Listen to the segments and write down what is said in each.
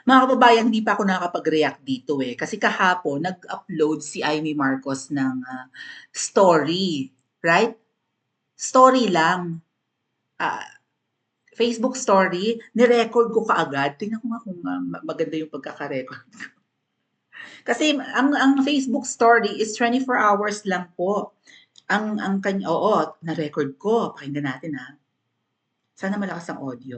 Mga kababayan, hindi pa ako nakakapag-react dito eh. Kasi kahapon, nag-upload si Amy Marcos ng story. Right? Story lang. Ah, Facebook story. Nirecord ko kaagad. Tingnan ko nga kung maganda yung pagkakarecord. Kasi ang Facebook story is 24 hours lang po. Ang kanya, oo, na-record ko. Pakinggan natin ha. Sana malakas ang audio.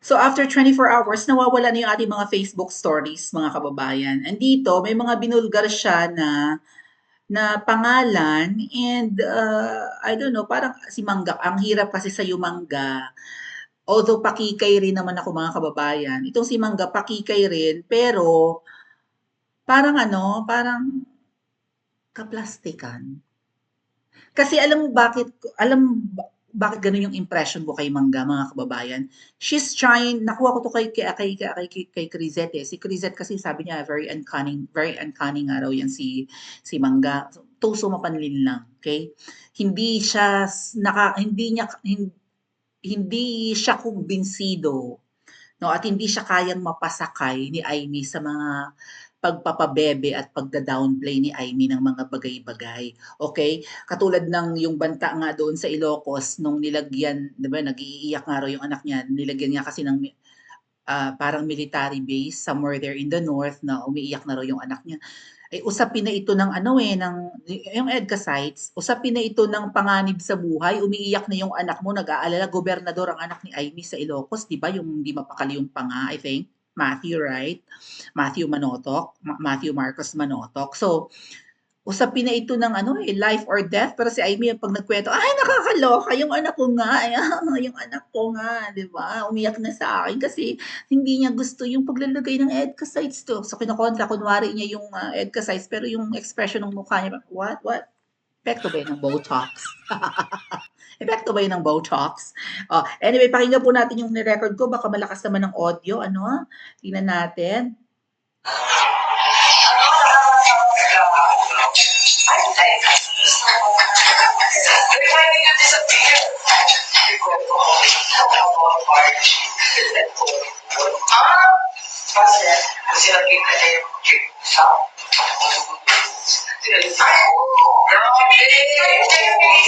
So after 24 hours, nawawala na yung ating mga Facebook stories, mga kababayan. And dito, may mga binulgar siya na pangalan and I don't know, parang si Mangga, ang hirap kasi sa Mangga. Although pakikay rin naman ako mga kababayan. Itong si Mangga, pakikay rin, pero parang parang kaplastikan. Kasi bakit ganun yung impression ko kay Mangga, mga kababayan? She's trying, nakuha ko to kay Crisette eh. Si Crisette kasi sabi niya, very uncanny nga raw yan si Mangga. Tuso mapanlin lang, okay? Hindi siya, hindi siya kumbinsido, no? At hindi siya kayang mapasakay ni Aimee sa mga pagpapabebe at pagda-downplay ni Aimee ng mga bagay-bagay. Okay? Katulad ng yung banta nga doon sa Ilocos nung nilagyan, 'di ba, nag-iiyak nga raw yung anak niya, nilagyan niya kasi ng parang military base somewhere there in the north na umiiyak na raw yung anak niya. Eh, usapin na ito ng yung EDCA sites, usapin na ito ng panganib sa buhay, umiiyak na yung anak mo, nag-aalala, gobernador ang anak ni Aimee sa Ilocos, di ba? Yung hindi mapakali yung panga, I think. Matthew, right? Matthew Marcos Manotok. So, usapin na ito ng life or death. Pero si Aimee, pag nagkwento, ay, nakakaloka, yung anak ko nga, ay, yung anak ko nga, di ba? Umiyak na sa akin kasi hindi niya gusto yung paglalagay ng EDCA sites to. So, kinokontra, kunwari niya yung EDCA sites, pero yung expression ng mukha niya, what? Epekto ba yun ng Botox? Epekto ba yun ng Botox? Oh, anyway, pakinggan po natin yung nirecord ko. Baka malakas naman ng audio. Tingnan natin. Kasi nakita niya yung chick sa ay, grabe!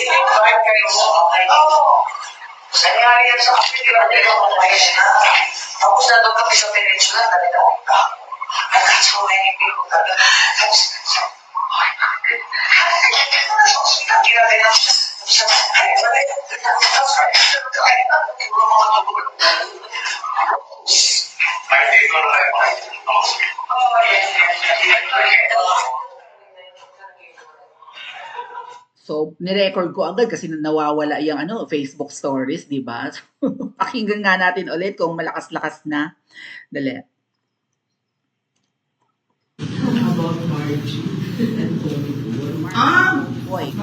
Invite kayo sa kapay. Nangyari yan sa kapay, hindi ko kumayos na. Tapos nandun kami sa peninsula, nalilawin ka. I got so many people talaga. Tapos, ay, bakit? Ay, ko na sa ospital, ginagay na siya. Tapos sabi, ay, wala yun. Ay, puro mga dugo. Ay, dito na kayo. Oh, yes. So, nirecord ko agad kasi nawawala yung Facebook stories, di ba? So, pakinggan nga natin ulit kung malakas-lakas na. Dali. About Margie and Tony Boy.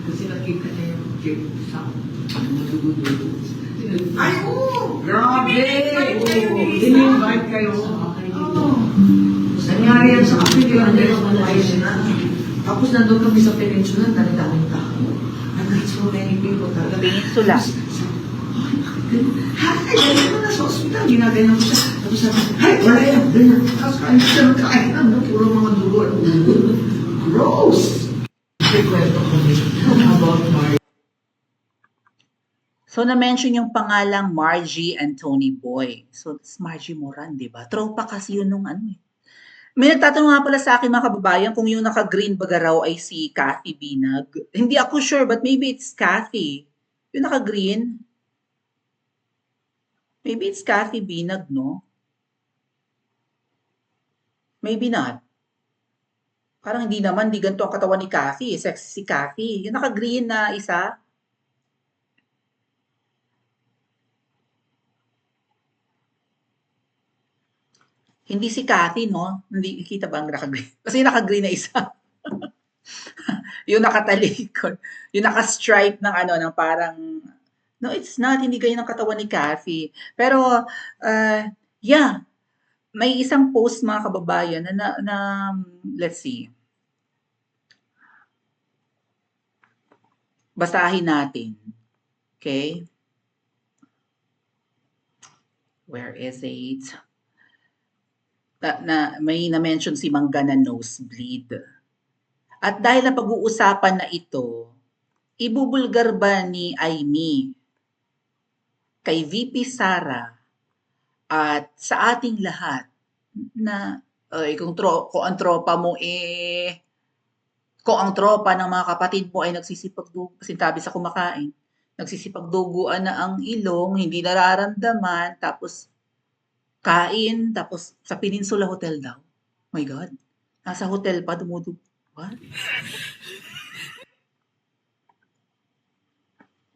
Kasi nakita niya yung chick sa madudududo. Ay, oo! Grabe! In-invite kayo. Nangyari yan sa akin, hindi ko kumayos na. Tapos nandun kami sa peninsula, dami-daming tao. I got so many people talaga. Peninsula. Ay, ganyan ko na sa ospital, ginagayan ko siya. Tapos sabi, ay, wala yan, ganyan. Tapos kain siya ng kain, puro mga dugo. Gross! Kwento ko about Margie. So, na-mention yung pangalang Margie and Tony Boy. So, it's Margie Moran, di ba? Tropa kasi yun nung May nagtatanong nga pala sa akin mga kababayan kung yung naka-green baga raw ay si Kathy Binag. Hindi ako sure, but maybe it's Kathy. Yung naka-green. Maybe it's Kathy Binag, no? Maybe not. Parang hindi naman, di ganito ang katawan ni Kathy. Sexy si Kathy. Yung naka-green na isa. Hindi si Kathy, no? Hindi kita ba ang naka-green? Kasi yung naka-green na isa. Yung nakatalikod. Yung naka-stripe ng ng parang, no, it's not. Hindi ganyan ang katawan ni Kathy. Pero, yeah, may isang post mga kababayan na let's see. Basahin natin. Okay? Where is it? May na-mention si Mangga na nosebleed. At dahil na pag-uusapan na ito, ibubulgar ba ni Aimee kay VP Sara at sa ating lahat na kung ang tropa mo kung ang tropa ng mga kapatid mo ay sintabi sa kumakain, nagsisipagduguan na ang ilong, hindi nararamdaman, tapos kain, tapos sa Peninsula Hotel daw. My God. Nasa hotel pa, What?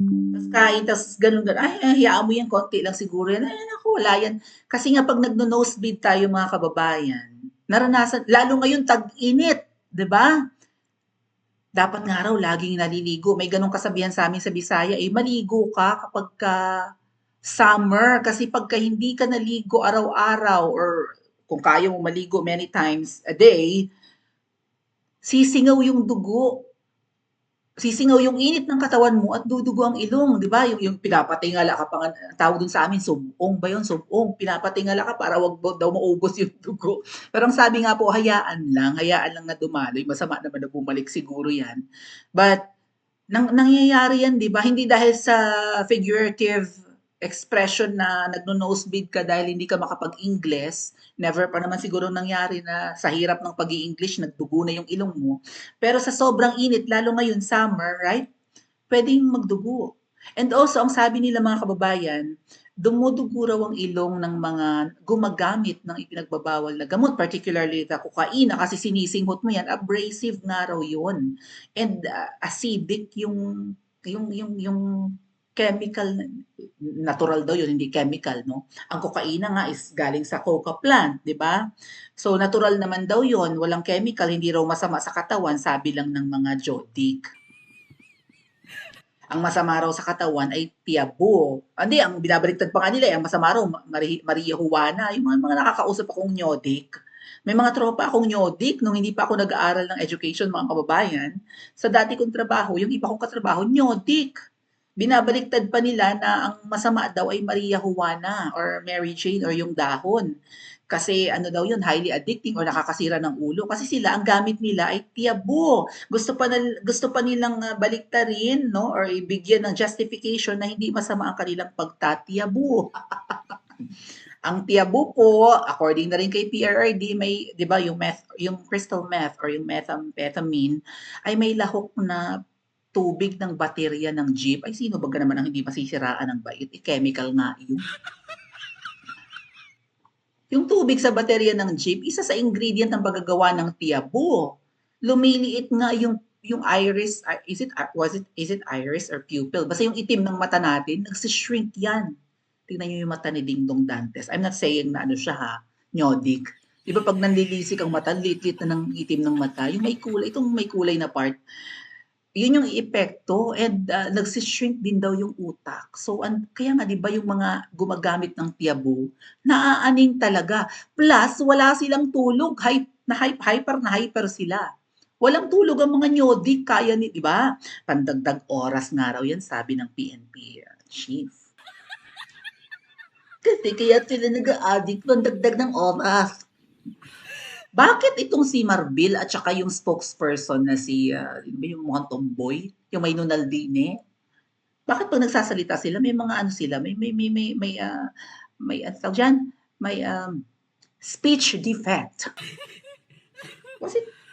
Tapos kain, tapos ganun. Ay, hayaan mo yan, konti lang siguro yan. Ay, naku, wala yan. Kasi nga pag nagno-nosebleed tayo mga kababayan, naranasan, lalo ngayon tag-init, di ba? Dapat nga raw laging naliligo. May ganong kasabihan sa amin sa Bisaya, maligo ka kapag summer. Kasi pagka hindi ka naligo araw-araw or kung kaya mo maligo many times a day, sisingaw yung dugo. Sisingaw yung init ng katawan mo at dudugo ang ilong, 'di ba? Yung pinapatingala ka pa nga, tawag dun sa amin, subong ba yun? Subong. Pinapatingala ka para wag daw maubos yung dugo. Pero ang sabi nga po, hayaan lang na dumaloy. Masama naman na bumalik siguro yan. But, nangyayari yan, 'di ba? Hindi dahil sa figurative expression na nagno-nosebleed ka dahil hindi ka makapag-Ingles. Never pa naman siguro nangyari na sa hirap ng pag-i-English, nagdugo na yung ilong mo. Pero sa sobrang init, lalo ngayon summer, right? Pwedeng magdugo. And also, ang sabi nila mga kababayan, dumudugo raw ang ilong ng mga gumagamit ng ipinagbabawal na gamot, particularly sa kokaina, kasi sinisinghot mo yan, abrasive nga raw yun. And acidic yung chemical, natural daw yun, hindi chemical, no? Ang kokaina nga is galing sa coca plant, di ba? So, natural naman daw yun, walang chemical, hindi raw masama sa katawan, sabi lang ng mga jodik. Ang masama raw sa katawan ay tiabo. Hindi, ang binabaliktad pa nga nila, ang masama raw, Maria Juana, yung mga nakakausap akong nyodik. May mga tropa akong nyodik nung hindi pa ako nag-aaral ng education, mga kababayan. Sa dati kong trabaho, yung iba kong katrabaho, nyodik. Binabaliktad pa nila na ang masama daw ay Maria Juana or Mary Jane or yung dahon. Kasi ano daw yun, highly addicting or nakakasira ng ulo. Kasi sila, ang gamit nila ay tiabo. Gusto pa nilang baliktarin, no? Or ibigyan ng justification na hindi masama ang kanilang pagtatiabo. Ang tiabo po, according na rin kay PRRD, may, 'di ba, yung crystal meth or yung methamphetamine ay may lahok na tubig ng baterya ng jeep. Ay, sino ba naman ang hindi masisiraan ng bait? Chemical nga yun. Yung tubig sa baterya ng jeep, isa sa ingredient ng paggagawa ng tiabo. Lumiliit nga yung iris, is it iris or pupil? Basta yung itim ng mata natin, nagsishrink yan. Tingnan niyo yung mata ni Dingdong Dantes. I'm not saying na ano siya ha, nyodik. Di ba pag nanlilisik ang mata, lit-lit na ng itim ng mata, yung may kulay, itong may kulay na part, yun yung epekto and nagsishrink din daw yung utak. So, kaya nga 'di ba yung mga gumagamit ng tiabo, naaaning talaga. Plus, wala silang tulog, hyper na hyper sila. Walang tulog ang mga nyodik, kaya 'di ba? Pandagdag oras nga raw yan, sabi ng PNP chief. Kasi kaya sila nag-a-addict, pandagdag ng oras. Bakit itong si Marbil at saka yung spokesperson na si, yung mukhang tomboy, yung may Nunaldine, bakit pag nagsasalita sila may mga ano sila, may ano tawag diyan, may speech defect.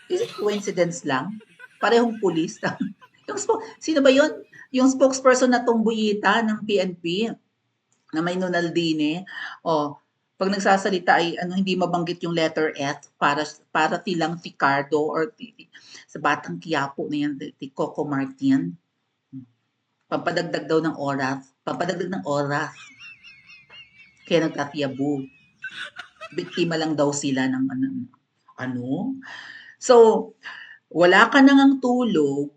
Is it coincidence lang? Parehong pulis. Sino ba yun? Yung spokesperson na tomboyita ng PNP na may Nunaldine. Pag nagsasalita ay hindi mabanggit yung letter F para tilang Ricardo or sa Batang Quiapo na yan, Coco Martin. Pampadagdag daw ng oras. Kaya nagtatiyabo. Biktima lang daw sila ng ano. So, wala ka nang tulog,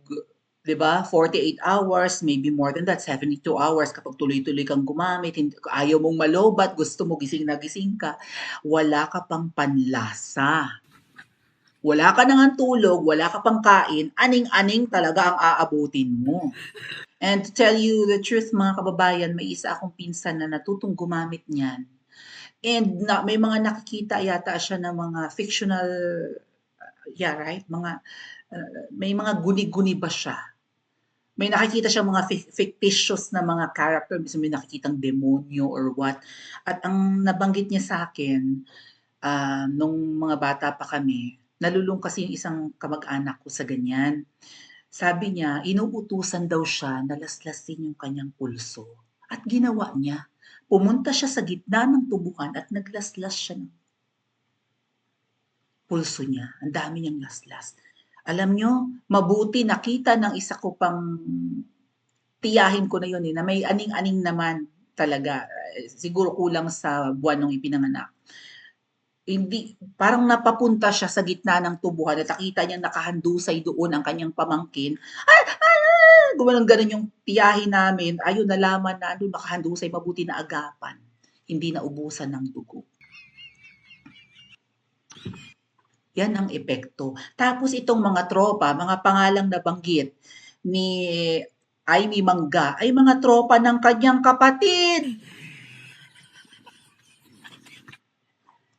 'di ba? 48 hours, maybe more than that, 72 hours kapag tuloy-tuloy kang gumamit, ayaw mong malobat, gusto mo gising na gising ka, wala ka pang panlasa. Wala ka nang tulog, wala ka pang kain, aning-aning talaga ang aabutin mo. And to tell you the truth mga kababayan, may isa akong pinsan na natutong gumamit niyan. And may mga nakikita yata siya ng mga fictional, yeah, right? May mga guni-guni ba siya? May nakikita siya mga fictitious na mga character, minsan may nakikitang demonyo or what. At ang nabanggit niya sa akin, nung mga bata pa kami, nalulung kasi yung isang kamag-anak ko sa ganyan. Sabi niya, inuutusan daw siya na laslasin yung kanyang pulso. At ginawa niya. Pumunta siya sa gitna ng tubuhan at naglaslas siya ng pulso niya. Ang dami niyang laslas. Alam nyo, mabuti nakita ng isa ko pang tiyahin ko na yun na may aning-aning naman talaga. Siguro kulang sa buwan nung ipinanganak. Hindi, parang napapunta siya sa gitna ng tubuhan at nakita niya nakahandusay doon ang kanyang pamangkin. Gumanon-ganon yung tiyahin namin. Ayun, nalaman na doon nakahandusay, mabuti na agapan. Hindi na ubusan ng dugo. Yan ang epekto. Tapos itong mga tropa, mga pangalang nabanggit ni Aimee Mangga, ay mga tropa ng kanyang kapatid.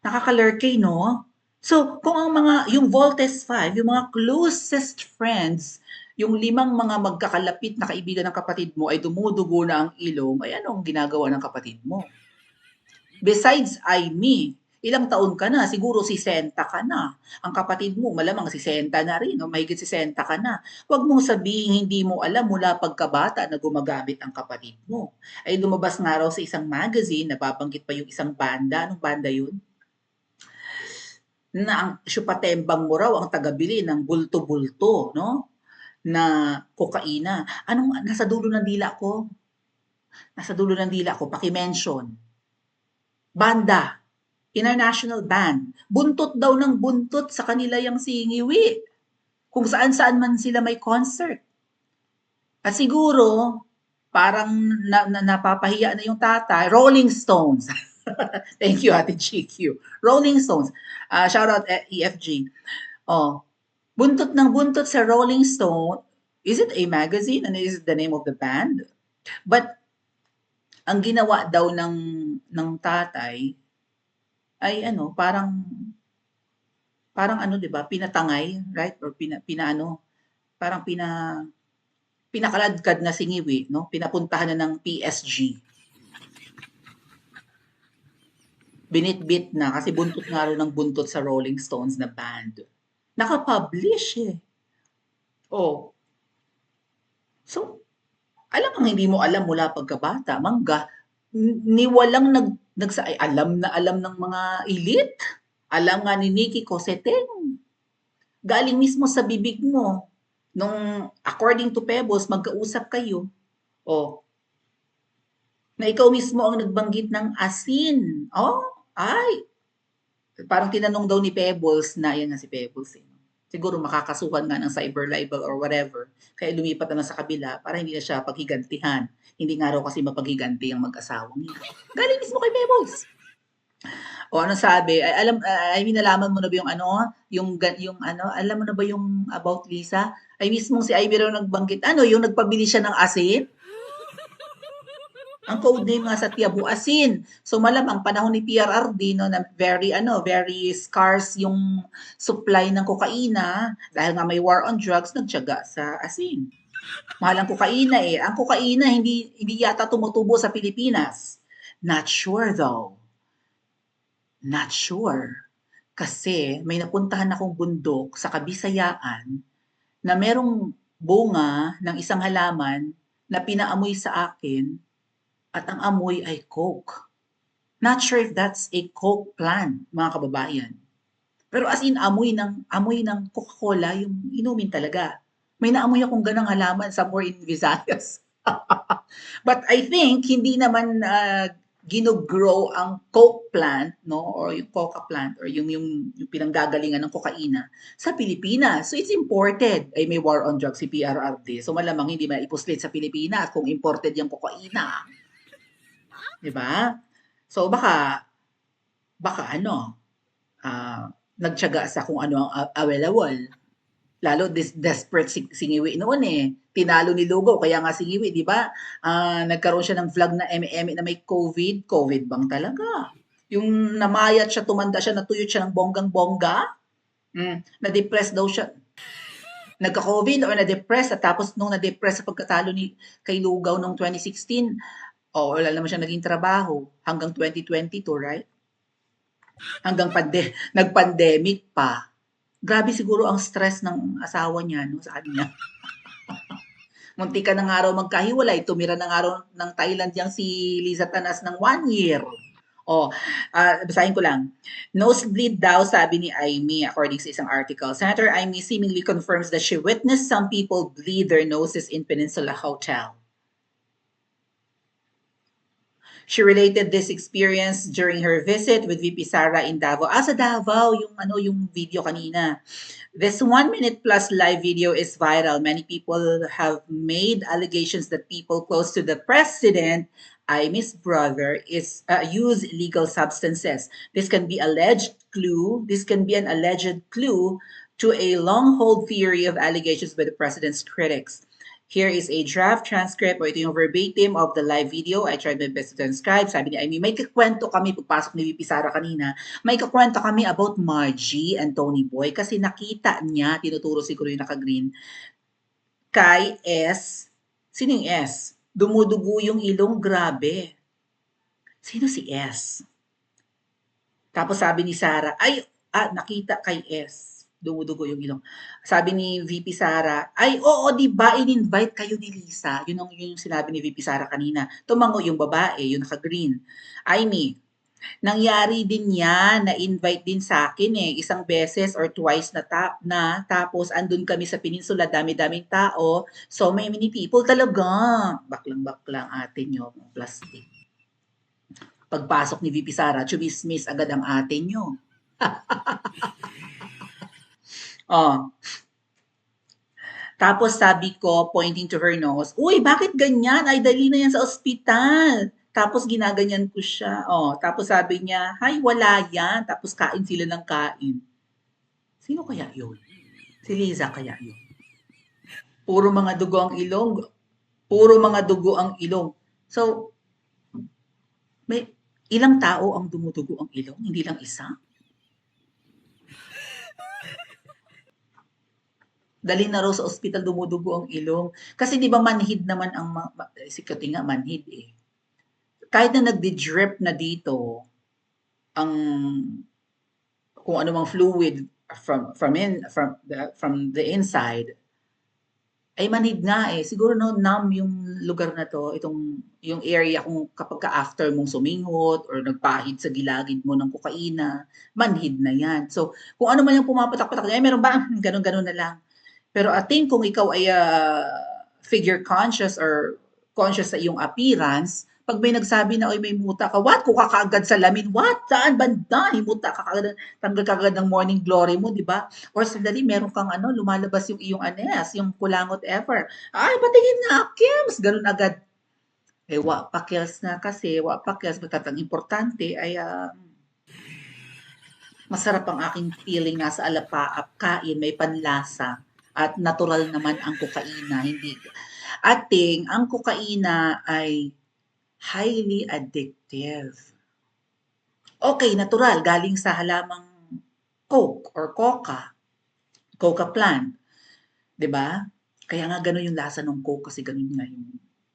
Nakakalurkay, no? So, kung ang yung Voltes 5, yung mga closest friends, yung 5 mga magkakalapit na kaibigan ng kapatid mo ay dumudugo na ang ilong, ay anong ginagawa ng kapatid mo? Besides Aimee, ilang taon ka na? Siguro 60 ka na. Ang kapatid mo, malamang 60 na rin, no? Mahigit 60 ka na. Huwag mong sabihin hindi mo alam mula pagkabata na gumagamit ang kapatid mo. Ay lumabas nga raw sa isang magazine, nababanggit pa yung isang banda. Anong banda yun? Na ang syupatembang mo raw ang tagabili ng bulto-bulto, no? Na kokaina. Nasa dulo ng dila ko? Nasa dulo ng dila ko, paki-mention. Banda. International band. Buntot daw ng buntot sa kanila yung singiwi. Kung saan-saan man sila may concert. At siguro, parang napapahiya na yung tatay. Rolling Stones. Thank you, Ate GQ. Rolling Stones. Shout out EFG. Buntot ng buntot sa Rolling Stone. Is it a magazine? And is it the name of the band? But, ang ginawa daw ng tatay, ay parang 'di ba, pinatangay, right? Or parang pinakaladkad na singiwi, no? Pinapuntahan na ng PSG. Binitbit na kasi buntot nga rin ng buntot sa Rolling Stones na band. Nakapublish eh. So, hindi mo alam mula pagkabata, Mangga, ni walang alam ng mga elite. Alam nga ni Nikki Cosseteng. Galing mismo sa bibig mo. Nung, according to Pebbles, magkausap kayo. Na ikaw mismo ang nagbanggit ng asin. Parang tinanong daw ni Pebbles na, yan nga si Pebbles siguro makakasuhan nga ng cyber libel or whatever. Kaya lumipat na sa kabila para hindi na siya paghigantihan. Hindi nga raw kasi mapaghiganti ang mag-asawang niya. Galing mismo kay Pebbles. Ano sabi? Nalaman mo na ba alam mo na ba yung about Lisa? Ay mismong si Ivy raw nagbanggit, yung nagpabili siya ng asin? Ang code name nga sa Tiabu, asin. So malamang panahon ni PRRD, no, na very scarce yung supply ng kokaina dahil nga may war on drugs, nagtiyaga sa asin. Mahal ang kokaina eh. Ang kokaina hindi yata tumutubo sa Pilipinas. Not sure though. Not sure. Kasi may napuntahan akong bundok sa Kabisayaan na merong bunga ng isang halaman na pinaamoy sa akin at ang amoy ay coke. Not sure if that's a coke plant, mga kababayan. Pero as in, amoy ng Coca-Cola, yung inumin talaga. May naamoy akong ganang halaman somewhere in Visayas. But I think, hindi naman ginogrow ang coke plant, no, or yung coca plant, or yung pinanggagalingan ng kokaina sa Pilipinas. So it's imported. Ay may war on drugs si PRRD. So malamang hindi maipuslit sa Pilipinas kung imported yung kokaina. Diba? So baka nagtiyaga sa kung ano ang available. Lalo desperate singiwi noon eh. Tinalo ni Lugo, kaya nga singiwi, di ba? Nagkaroon siya ng vlog na eme na may COVID. COVID bang talaga? Yung namayat siya, tumanda siya, natuyot siya ng bonggang-bongga. Na-depress daw siya. Nagka-COVID or na-depress at tapos nung na-depress sa pagkatalo ni kay Lugaw noong 2016, wala naman siya naging trabaho hanggang 2022, right? Hanggang nag-pandemic pa. Grabe siguro ang stress ng asawa niya no, sa kanya. Muntik ka na nga raw magkahiwalay, tumira na nga raw ng Thailand yang si Liza Tanas ng 1 year. Basahin ko lang. Nosebleed daw, sabi ni Aimee, according sa isang article. Senator Aimee seemingly confirms that she witnessed some people bleed their noses in Peninsula Hotel. She related this experience during her visit with VP Sara in Davao. Sa Davao, yung video kanina. This 1 minute plus live video is viral. Many people have made allegations that people close to the president, Aimee's brother, use illegal substances. This can be an alleged clue to a long-hold theory of allegations by the president's critics. Here is a draft transcript o ito yung verbatim of the live video. I tried my best to transcribe. Sabi ni Aimee, may kakwento kami, pagpasok ni VP Sara kanina, may kakwento kami about Margie and Tony Boy kasi nakita niya, tinuturo siguro yung naka-green, kay S. Sino yung S? Dumudugo yung ilong, grabe. Sino si S? Tapos sabi ni Sara, nakita kay S. Dumudugo yung ilong. Sabi ni VP Sara, oo, di ba in-invite kayo ni Lisa? Yun yung sinabi ni VP Sara kanina. Tumango yung babae, yung naka-green. Aimee, nangyari din yan, na-invite din sa akin isang beses or twice na tapos andun kami sa Peninsula, dami-daming tao, so many people talaga. Baklang-baklang ate nyo, plastic. Pagpasok ni VP Sara, chumismis agad ang ate nyo. Tapos sabi ko, pointing to her nose, uy, bakit ganyan? Ay, dali na yan sa ospital. Tapos ginaganyan ko siya. Tapos sabi niya, wala yan. Tapos kain sila ng kain. Sino kaya yun? Si Liza kaya yun? Puro mga dugo ang ilong. So, may ilang tao ang dumudugo ang ilong? Hindi lang isa? Dali na raw sa ospital, dumudugo ang ilong. Kasi di ba manhid naman si Kati nga manhid eh. Kahit na nagdi-drip na dito, ang kung ano mang fluid from the inside, ay manhid nga eh. Siguro numb yung lugar na to, yung area kung kapag after mong suminghot or nagpahid sa gilagid mo ng kokaina, manhid na yan. So, kung ano man yung pumapatak-patak niya, meron ba? Ganun-ganun na lang. Pero I think kung ikaw ay figure conscious or conscious sa iyong appearance, pag may nagsabi na, may muta ka, what? Kung kakaagad sa lamin, what? Saan banda? Himuta ka kagad, tanggal ka kagad ng morning glory mo, di ba? Or sandali, meron kang lumalabas yung iyong anes, yung kulangot ever. Ay, patingin nga, Kims! Ganun agad. Wa pa kills na kasi, ang importante ay masarap ang aking feeling nasa alapaap, kain, may panlasa. At natural naman ang kokaina, hindi. Ating, ang kokaina ay highly addictive. Okay, natural, galing sa halamang coke or coca plant. 'Di ba? Kaya nga ganun yung lasa ng coke kasi ganun nga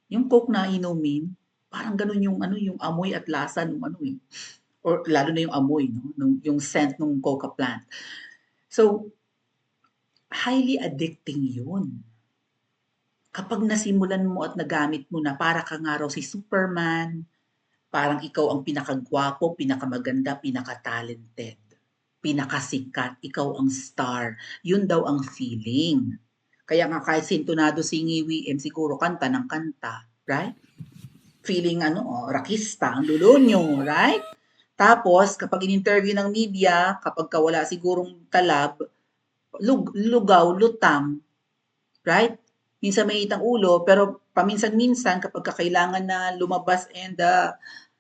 yung coke na inumin, parang ganun yung yung amoy at lasa ng or lalo na yung amoy, no? Yung scent ng coca plant. So, highly addicting yun. Kapag nasimulan mo at nagamit mo na, para ka nga raw si Superman, parang ikaw ang pinakagwapo, pinakamaganda, pinaka-talented, pinakasikat, ikaw ang star. Yun daw ang feeling. Kaya nga kahit sintonado si Ngiwi, siguro kanta ng kanta, right? Feeling rakista, ang dulo nyo, right? Tapos, kapag in-interview ng media, kapag wala sigurong talab, lugaw, lutang, right? Minsan may itang ulo, pero paminsan-minsan kapag kailangan na lumabas and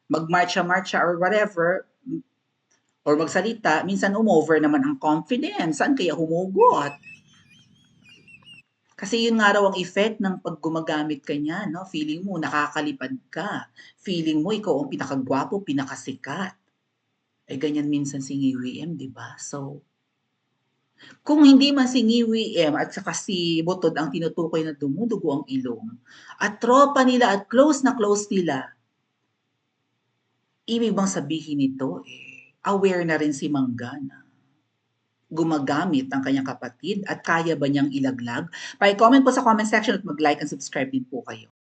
magmarcha-marcha or whatever, or magsalita, minsan umover naman ang confidence. Saan kaya humugot? Kasi yun nga raw ang effect ng pag gumagamit ka niya, no? Feeling mo nakakalipad ka. Feeling mo ikaw ang pinakagwapo, pinakasikat. Eh, ganyan minsan si Ngiwi M, 'di ba? So, kung hindi man si Ngiwi M at saka si Butod ang tinutukoy na dumudugo ang ilong at tropa nila at close na close nila, ibig bang sabihin nito, aware na rin si Mangga na gumagamit ang kanyang kapatid at kaya ba niyang ilaglag? Pa-comment po sa comment section at mag-like and subscribe din po kayo.